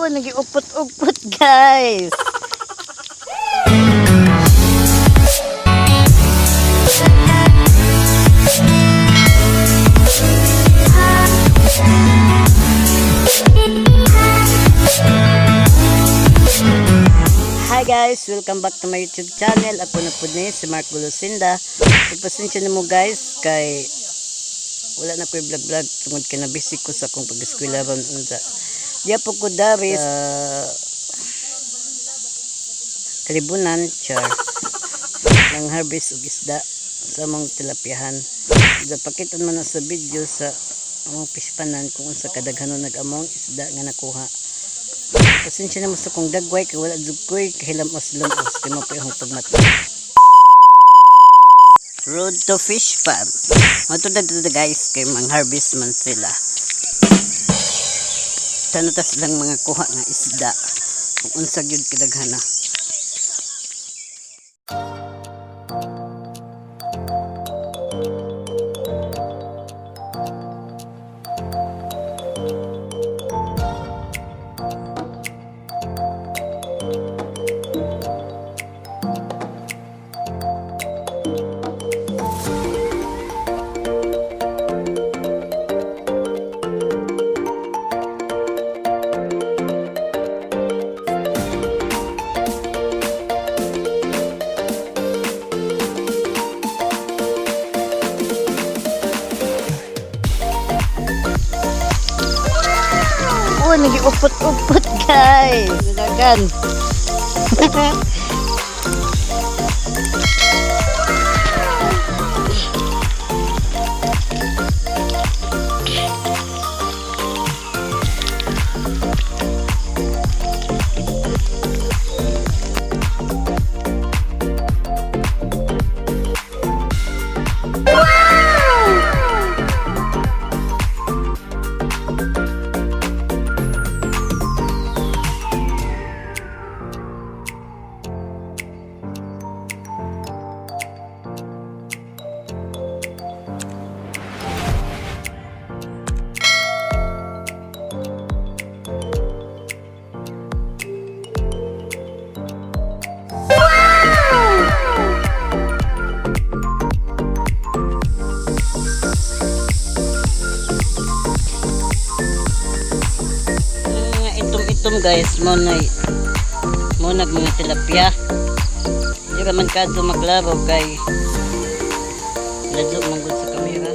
Nagiupot-upot guys. Hi guys, welcome back to my YouTube channel. Ako na po ni si Marc Golosinda. Pasensya na mo guys kay wala na ko vlog tungod kay na busy ko sa akong pag-eskwela ron unsa. Diya po ko dari kalibunan char ng harvest og isda sa among tilapyahan. Dapakiton man na sa video sa among pispanan kung unsa kadaghanon nag-among isda nga nakuha. Pasensya na mo sa kong dagway kay wala jugkoy kahilamos-lamos kay mo pa yung pagmata. Road to fish farm. Matudad guys kay mang harvest man sila. Tanutas lang mga kuha nga isda kung unsa gyud kadaghana. Nagiupot-upot guys. Dagan. Guys, mo nag mga tilapia. Di ka man kadto maglaro kay ladyo manggod sa kamera.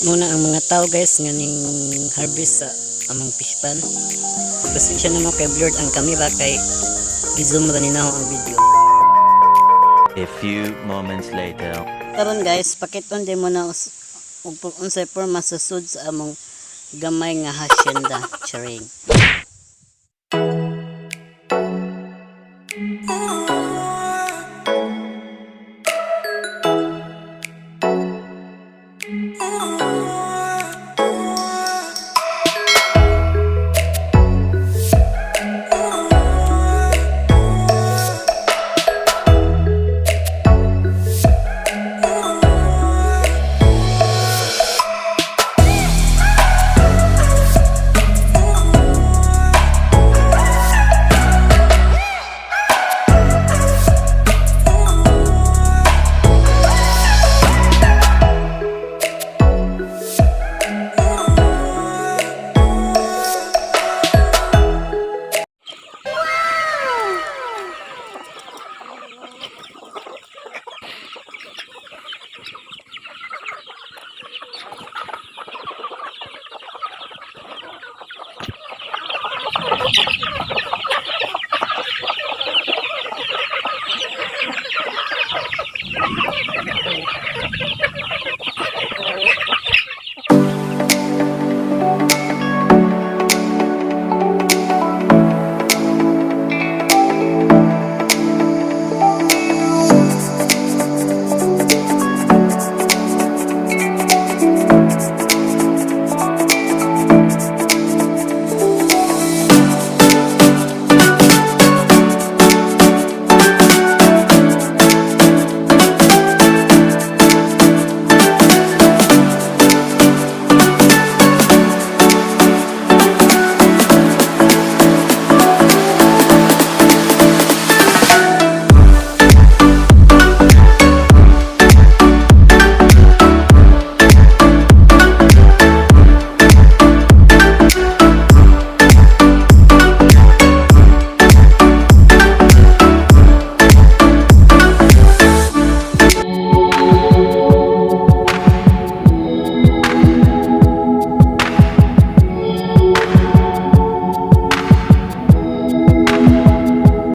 Muna ang mga tao guys nga ning harvest sa among fish pan. Pasensya na mo kay blurred ang camera kay i-zoom ra ninaho ang video. A few moments later. Karon guys, pakiton din mo na unsay forma sa sud sa among gamay nga hacienda charing.